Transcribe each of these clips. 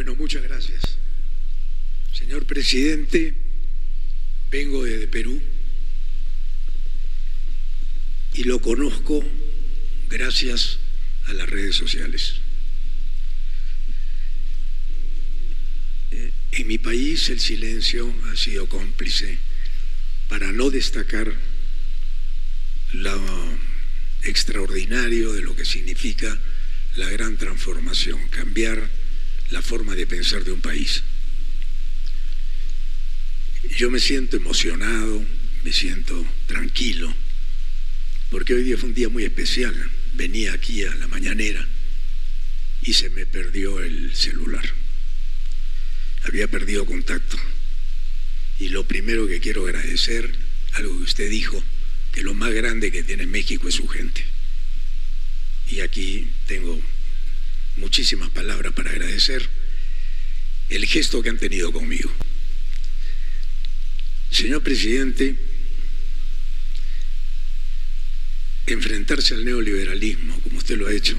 Bueno, muchas gracias. Señor presidente, vengo desde Perú y lo conozco gracias a las redes sociales. En mi país el silencio ha sido cómplice para no destacar lo extraordinario de lo que significa la gran transformación, cambiar la forma de pensar de un país. Yo me siento emocionado, me siento tranquilo, porque hoy día fue un día muy especial. Venía aquí a la mañanera y se me perdió el celular. Había perdido contacto. Y lo primero que quiero agradecer, algo que usted dijo, que lo más grande que tiene México es su gente. Y aquí tengo muchísimas palabras para agradecer el gesto que han tenido conmigo. Señor presidente, enfrentarse al neoliberalismo, como usted lo ha hecho,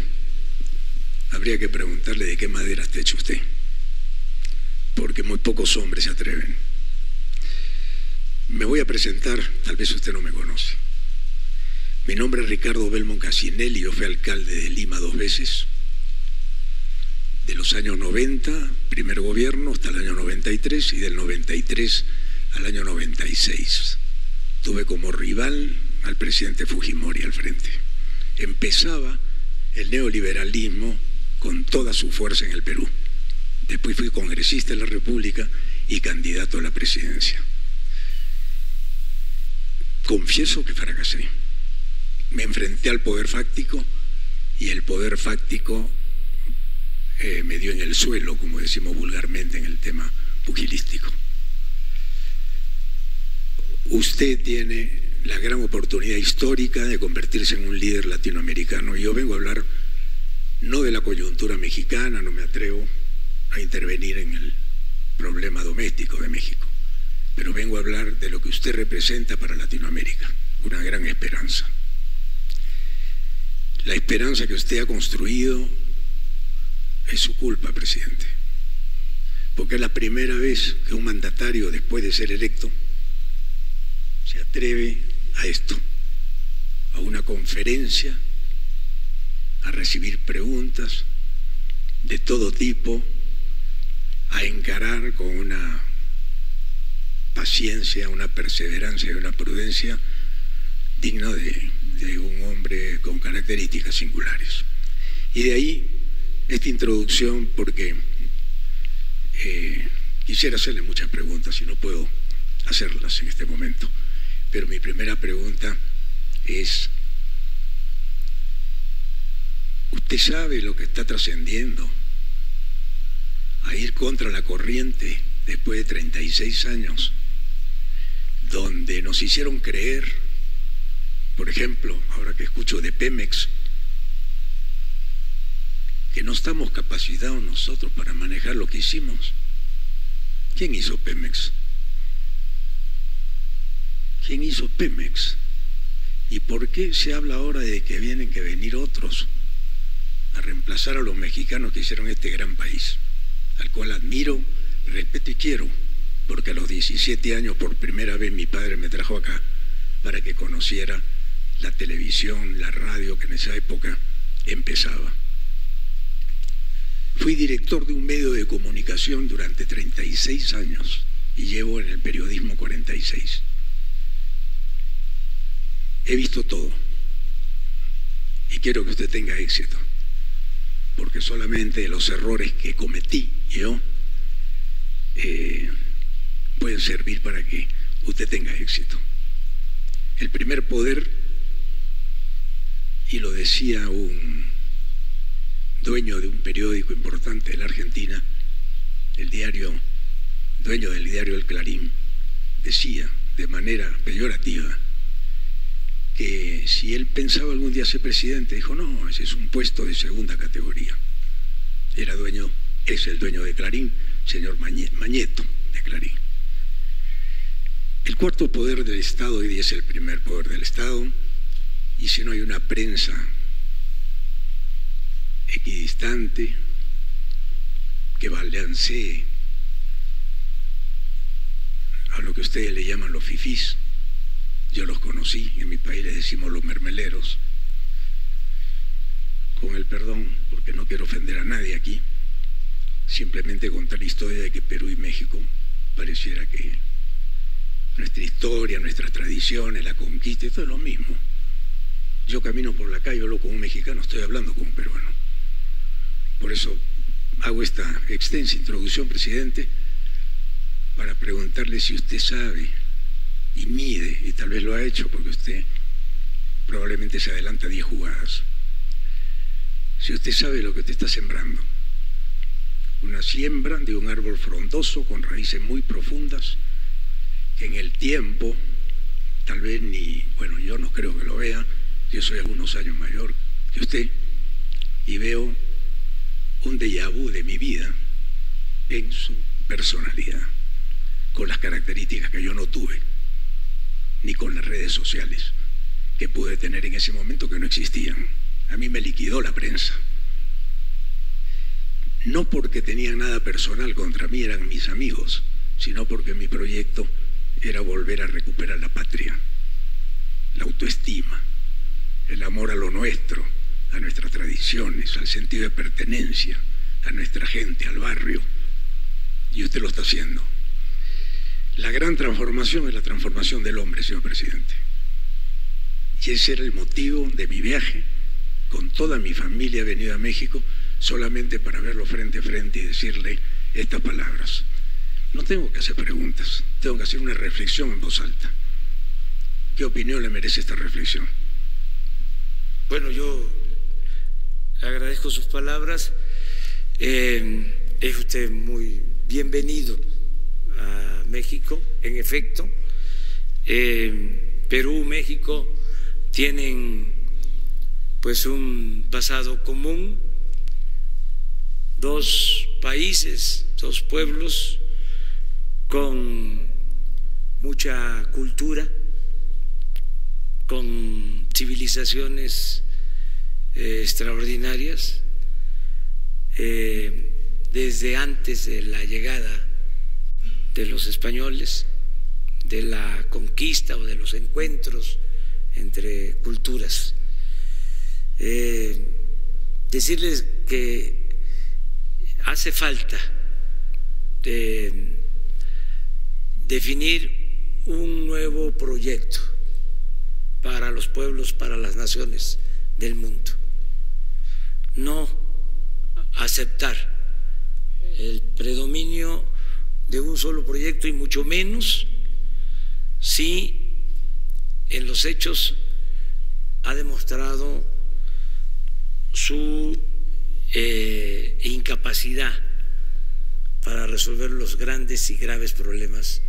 habría que preguntarle de qué madera está hecho usted, porque muy pocos hombres se atreven. Me voy a presentar, tal vez usted no me conoce. Mi nombre es Ricardo Belmont Casinelli, yo fui alcalde de Lima 2 veces, de los años 90, primer gobierno, hasta el año 93, y del 93 al año 96. Tuve como rival al presidente Fujimori al frente. Empezaba el neoliberalismo con toda su fuerza en el Perú. Después fui congresista de la República y candidato a la presidencia. Confieso que fracasé. Me enfrenté al poder fáctico y el poder fáctico me dio en el suelo, como decimos vulgarmente en el tema pugilístico. Usted tiene la gran oportunidad histórica de convertirse en un líder latinoamericano. Y yo vengo a hablar no de la coyuntura mexicana, no me atrevo a intervenir en el problema doméstico de México, pero vengo a hablar de lo que usted representa para Latinoamérica, una gran esperanza. La esperanza que usted ha construido es su culpa, presidente, porque es la primera vez que un mandatario, después de ser electo, se atreve a esto, a una conferencia, a recibir preguntas de todo tipo, a encarar con una paciencia, una perseverancia y una prudencia digna de un hombre con características singulares. Y de ahí esta introducción, porque quisiera hacerle muchas preguntas y no puedo hacerlas en este momento. Pero mi primera pregunta es, ¿usted sabe lo que está trascendiendo a ir contra la corriente después de 36 años, donde nos hicieron creer, por ejemplo, ahora que escucho de Pemex, que no estamos capacitados nosotros para manejar lo que hicimos? ¿Quién hizo Pemex? ¿Quién hizo Pemex? ¿Y por qué se habla ahora de que vienen que venir otros a reemplazar a los mexicanos que hicieron este gran país, al cual admiro, respeto y quiero, porque a los 17 años por primera vez mi padre me trajo acá para que conociera la televisión, la radio que en esa época empezaba? Fui director de un medio de comunicación durante 36 años y llevo en el periodismo 46. He visto todo y quiero que usted tenga éxito, porque solamente los errores que cometí yo pueden servir para que usted tenga éxito. El primer poder, y lo decía un dueño de un periódico importante de la Argentina, dueño del diario El Clarín, decía de manera peyorativa que si él pensaba algún día ser presidente, dijo, no, ese es un puesto de segunda categoría. Es el dueño de Clarín, señor Mañeto de Clarín. El cuarto poder del Estado hoy día es el primer poder del Estado, y si no hay una prensa equidistante que balancee a lo que ustedes le llaman los fifís. Yo los conocí, en mi país les decimos los mermeleros, con el perdón, porque no quiero ofender a nadie aquí, simplemente contar la historia de que Perú y México pareciera que nuestra historia, nuestras tradiciones, la conquista, todo es lo mismo. Yo camino por la calle, hablo con un mexicano, estoy hablando con un peruano. Por eso hago esta extensa introducción, presidente, para preguntarle si usted sabe y mide, y tal vez lo ha hecho porque usted probablemente se adelanta 10 jugadas. Si usted sabe lo que usted está sembrando, una siembra de un árbol frondoso con raíces muy profundas, que en el tiempo, tal vez ni, bueno, yo no creo que lo vea, yo soy algunos años mayor que usted, y veo un déjà vu de mi vida en su personalidad, con las características que yo no tuve, ni con las redes sociales que pude tener en ese momento que no existían. A mí me liquidó la prensa. No porque tenía nada personal contra mí, eran mis amigos, sino porque mi proyecto era volver a recuperar la patria, la autoestima, el amor a lo nuestro, a nuestras tradiciones, al sentido de pertenencia, a nuestra gente, al barrio. Y usted lo está haciendo. La gran transformación es la transformación del hombre, señor presidente. Y ese era el motivo de mi viaje. Con toda mi familia he venido a México solamente para verlo frente a frente y decirle estas palabras. No tengo que hacer preguntas, tengo que hacer una reflexión en voz alta. ¿Qué opinión le merece esta reflexión? Bueno, yo agradezco sus palabras. Es usted muy bienvenido a México. En efecto, Perú, México tienen pues un pasado común, dos países, dos pueblos con mucha cultura, con civilizaciones extraordinarias, desde antes de la llegada de los españoles, de la conquista o de los encuentros entre culturas. Decirles que hace falta definir un nuevo proyecto para los pueblos, para las naciones del mundo. No aceptar el predominio de un solo proyecto y mucho menos si en los hechos ha demostrado su incapacidad para resolver los grandes y graves problemas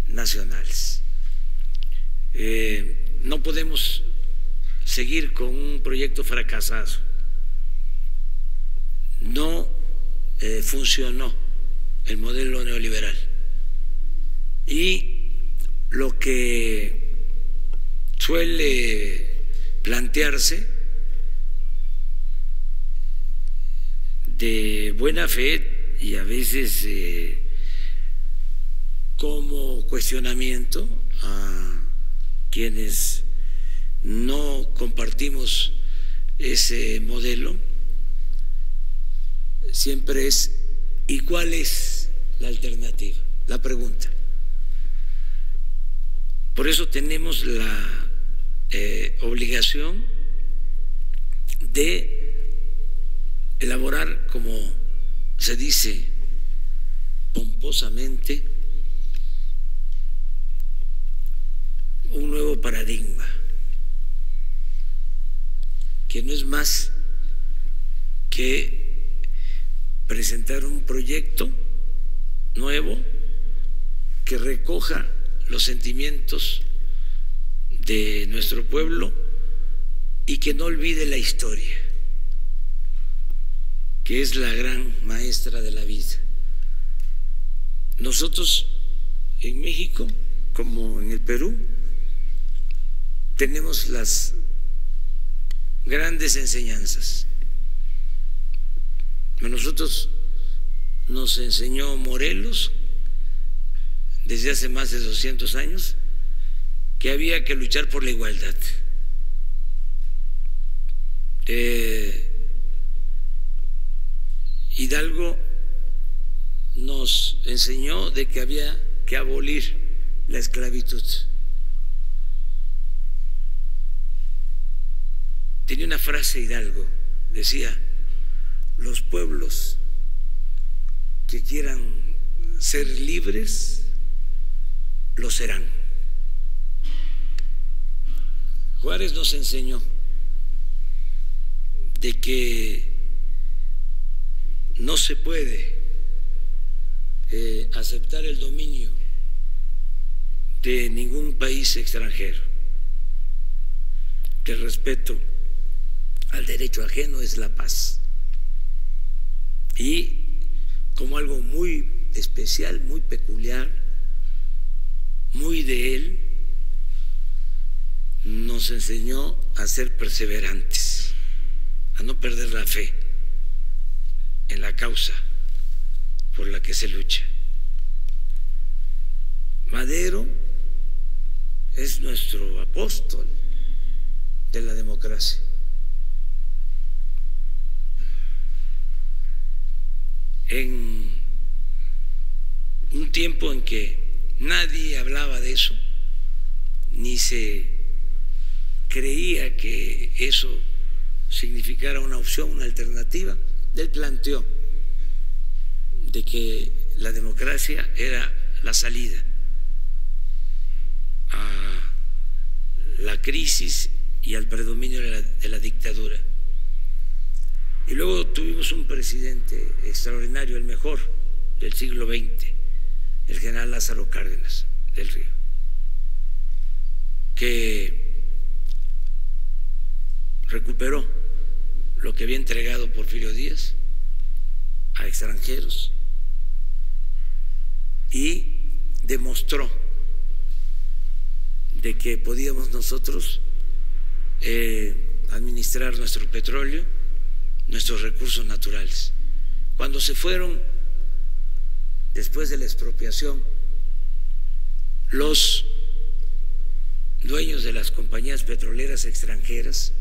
nacionales. No podemos seguir con un proyecto fracasado. No funcionó el modelo neoliberal. Y lo que suele plantearse de buena fe y a veces como cuestionamiento a quienes no compartimos ese modelo, siempre es: ¿y cuál es la alternativa? La pregunta. Por eso tenemos la obligación de elaborar, como se dice pomposamente, un nuevo paradigma, que no es más que presentar un proyecto nuevo que recoja los sentimientos de nuestro pueblo y que no olvide la historia, que es la gran maestra de la vida. Nosotros en México, como en el Perú, tenemos las grandes enseñanzas. Nosotros nos enseñó Morelos desde hace más de 200 años que había que luchar por la igualdad. Hidalgo nos enseñó de que había que abolir la esclavitud. Tenía una frase Hidalgo, decía: los pueblos que quieran ser libres, lo serán. Juárez nos enseñó de que no se puede aceptar el dominio de ningún país extranjero, que el respeto al derecho ajeno es la paz. Y como algo muy especial, muy peculiar, muy de él, nos enseñó a ser perseverantes, a no perder la fe en la causa por la que se lucha. Madero es nuestro apóstol de la democracia. En un tiempo en que nadie hablaba de eso, ni se creía que eso significara una opción, una alternativa, él planteó de que la democracia era la salida a la crisis y al predominio de la dictadura. Y luego tuvimos un presidente extraordinario, el mejor del siglo XX, el general Lázaro Cárdenas del Río, que recuperó lo que había entregado Porfirio Díaz a extranjeros y demostró de que podíamos nosotros administrar nuestro petróleo, nuestros recursos naturales. Cuando se fueron, después de la expropiación, los dueños de las compañías petroleras extranjeras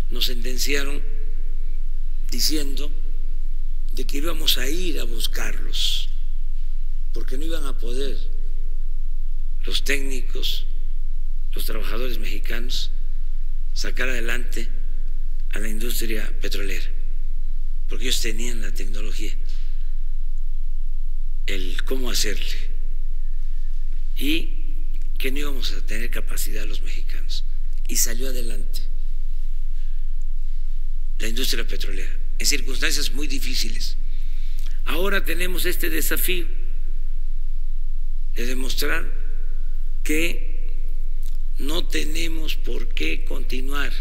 nos sentenciaron diciendo de que íbamos a ir a buscarlos, porque no iban a poder los técnicos, los trabajadores mexicanos, sacar adelante a la industria petrolera, porque ellos tenían la tecnología, el cómo hacerle, y que no íbamos a tener capacidad los mexicanos. Y salió adelante la industria petrolera en circunstancias muy difíciles. Ahora tenemos este desafío de demostrar que no tenemos por qué continuar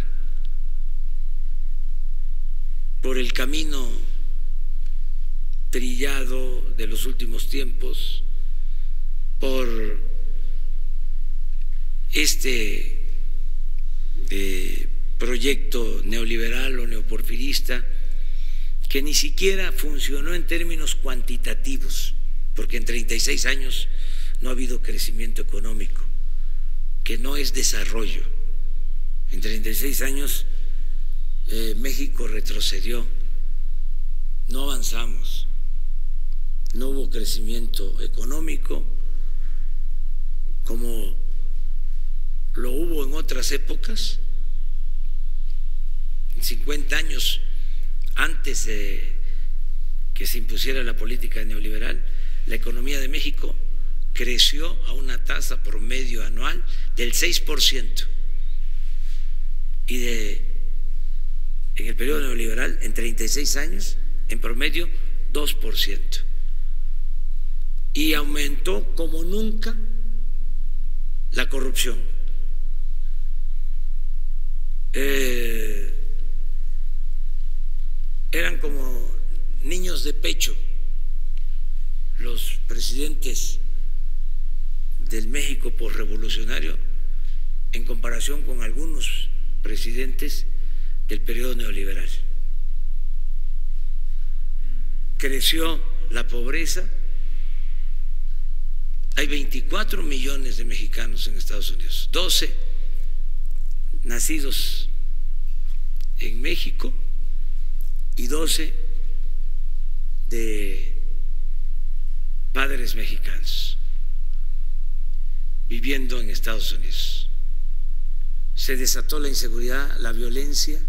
por el camino trillado de los últimos tiempos, por este proyecto neoliberal o neoporfirista que ni siquiera funcionó en términos cuantitativos, porque en 36 años no ha habido crecimiento económico, que no es desarrollo. En 36 años México retrocedió, no avanzamos, no hubo crecimiento económico como lo hubo en otras épocas. 50 años antes de que se impusiera la política neoliberal, la economía de México creció a una tasa promedio anual del 6%, y en el periodo neoliberal, en 36 años, en promedio 2%, y aumentó como nunca la corrupción. Eran como niños de pecho los presidentes del México posrevolucionario en comparación con algunos presidentes del periodo neoliberal. creció la pobreza. Hay 24 millones de mexicanos en Estados Unidos, 12 nacidos en México y 12 de padres mexicanos viviendo en Estados Unidos. Se desató la inseguridad, la violencia,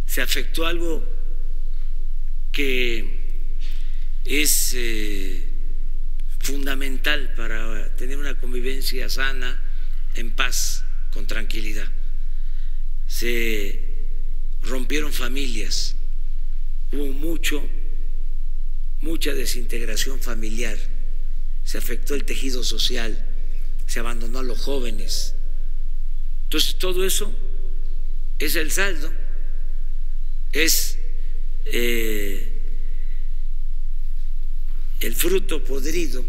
se afectó algo que es fundamental para tener una convivencia sana, en paz, con tranquilidad. Se rompieron familias, hubo mucha desintegración familiar, se afectó el tejido social, se abandonó a los jóvenes. Entonces todo eso es el saldo, es el fruto podrido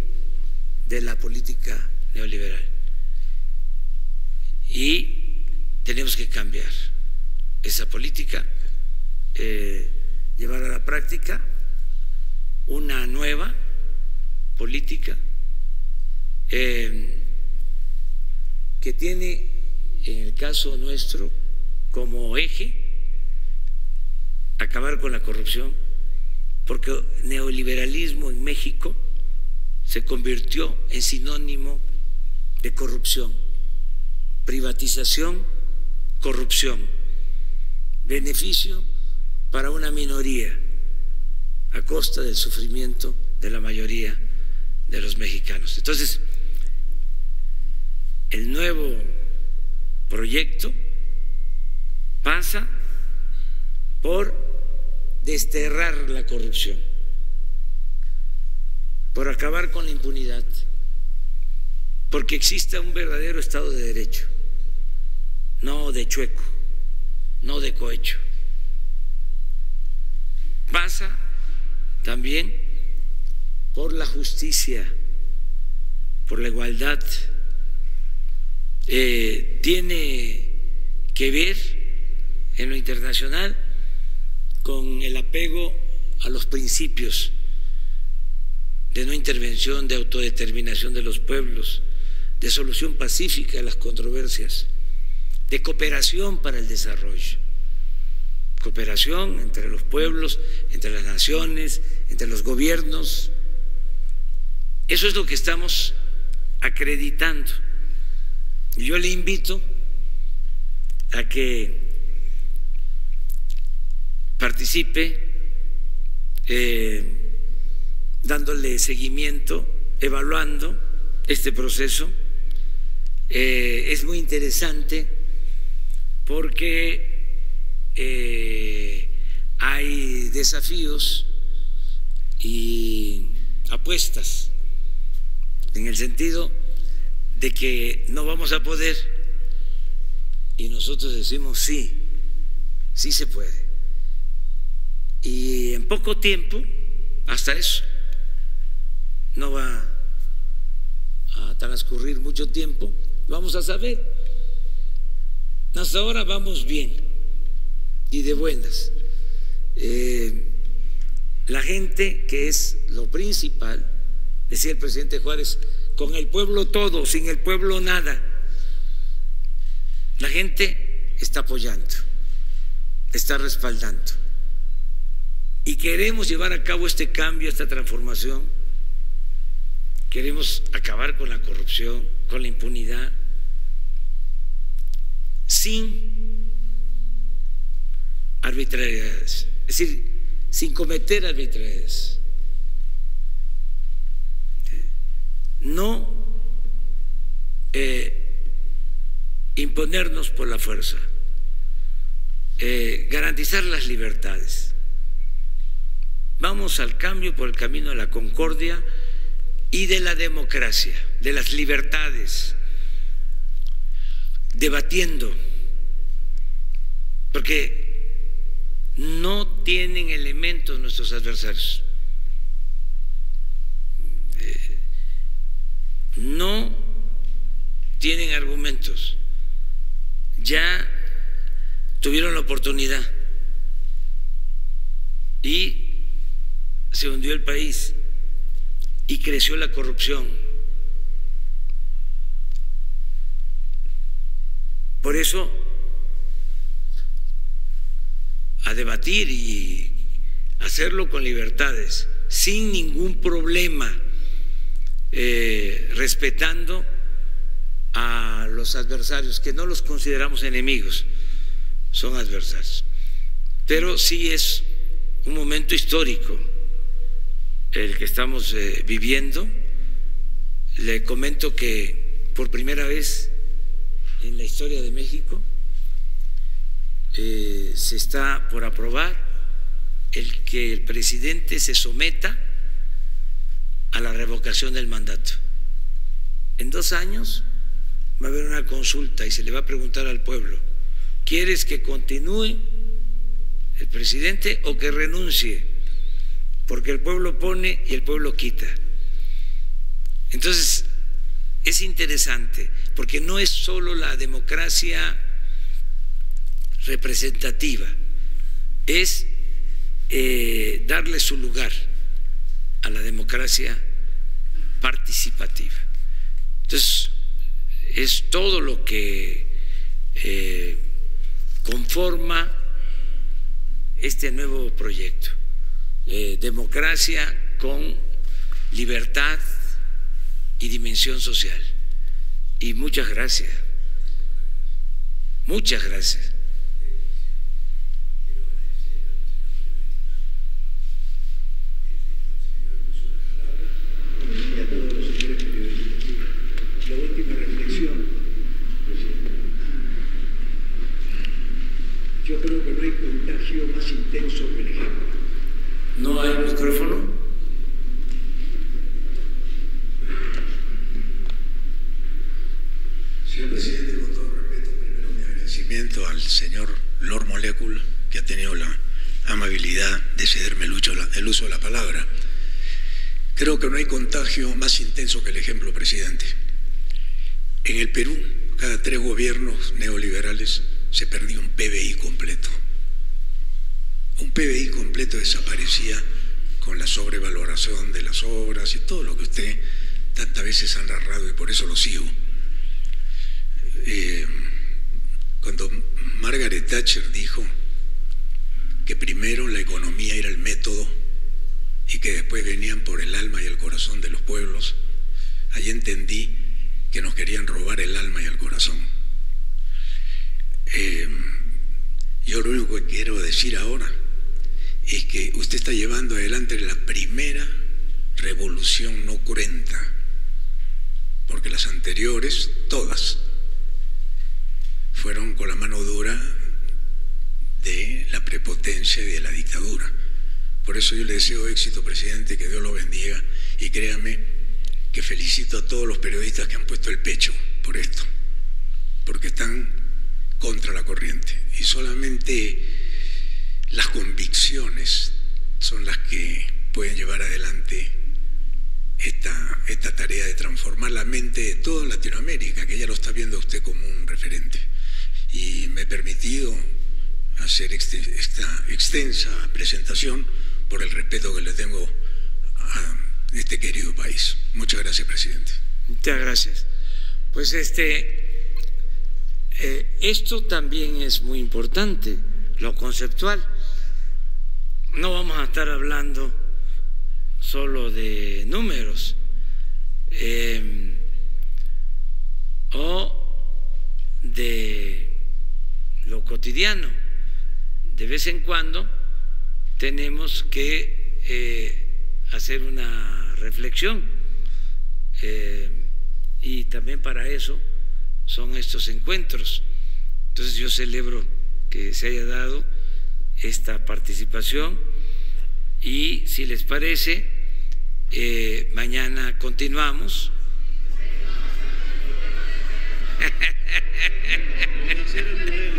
de la política neoliberal. Y tenemos que cambiar esa política, llevar a la práctica una nueva política que tiene, en el caso nuestro, como eje acabar con la corrupción, porque neoliberalismo en México se convirtió en sinónimo de corrupción, privatización, corrupción, beneficio para una minoría a costa del sufrimiento de la mayoría de los mexicanos. Entonces, el nuevo proyecto pasa por desterrar la corrupción, por acabar con la impunidad, porque exista un verdadero Estado de Derecho, no de chueco, no de cohecho. Pasa también por la justicia, por la igualdad. Tiene que ver en lo internacional con el apego a los principios de no intervención, de autodeterminación de los pueblos, de solución pacífica a las controversias, de cooperación para el desarrollo, cooperación entre los pueblos, entre las naciones, entre los gobiernos. Eso es lo que estamos acreditando. Y yo le invito a que participe dándole seguimiento, evaluando este proceso. Es muy interesante porque hay desafíos y apuestas en el sentido de que no vamos a poder, y nosotros decimos sí, sí se puede. Y en poco tiempo, hasta eso, no va a transcurrir mucho tiempo, vamos a saber. Hasta ahora vamos bien y de buenas. La gente, que es lo principal, decía el presidente Juárez, con el pueblo todo, sin el pueblo nada. La gente está apoyando, está respaldando. Y queremos llevar a cabo este cambio, esta transformación. Queremos acabar con la corrupción, con la impunidad, sin arbitrariedades, es decir, sin cometer arbitrariedades. No imponernos por la fuerza, garantizar las libertades. Vamos al cambio por el camino de la concordia y de la democracia, de las libertades, debatiendo, porque no tienen elementos nuestros adversarios, no tienen argumentos, ya tuvieron la oportunidad y se hundió el país y creció la corrupción. Por eso, a debatir y hacerlo con libertades, sin ningún problema, respetando a los adversarios, que no los consideramos enemigos, son adversarios. Pero sí es un momento histórico el que estamos viviendo. Le comento que por primera vez en la historia de México se está por aprobar el que el presidente se someta a la revocación del mandato. En 2 años va a haber una consulta y se le va a preguntar al pueblo: ¿quieres que continúe el presidente o que renuncie? Porque el pueblo pone y el pueblo quita. Entonces, es interesante, porque no es solo la democracia representativa, es darle su lugar a la democracia participativa. Entonces, es todo lo que conforma este nuevo proyecto. Democracia con libertad y dimensión social. Y muchas gracias. Muchas gracias. Y a todos los señores periodistas. La última reflexión, presidente. Yo creo que no hay contagio más intenso que el ejemplo. ¿No hay micrófono? Señor presidente, con todo respeto, primero mi agradecimiento al señor Lord Molecule, que ha tenido la amabilidad de cederme el uso de la palabra. Creo que no hay contagio más intenso que el ejemplo, presidente. En el Perú, cada 3 gobiernos neoliberales se perdía un PBI completo. Un PBI completo desaparecía con la sobrevaloración de las obras y todo lo que usted tantas veces ha narrado, y por eso lo sigo. Cuando Margaret Thatcher dijo que primero la economía era el método y que después venían por el alma y el corazón de los pueblos, ahí entendí que nos querían robar el alma y el corazón. Yo lo único que quiero decir ahora es que usted está llevando adelante la primera revolución no cruenta, porque las anteriores, todas, fueron con la mano dura de la prepotencia y de la dictadura. Por eso yo le deseo éxito, presidente, que Dios lo bendiga, y créame que felicito a todos los periodistas que han puesto el pecho por esto, porque están contra la corriente, y solamente las convicciones son las que pueden llevar adelante esta tarea de transformar la mente de toda Latinoamérica, que ya lo está viendo usted como un referente. Y me he permitido hacer esta extensa presentación por el respeto que le tengo a este querido país. Muchas gracias, presidente. Muchas gracias. Pues esto también es muy importante, lo conceptual. No vamos a estar hablando solo de números o de lo cotidiano. De vez en cuando tenemos que hacer una reflexión, y también para eso son estos encuentros. Entonces yo celebro que se haya dado esta participación, y si les parece, mañana continuamos. Vamos a hacer el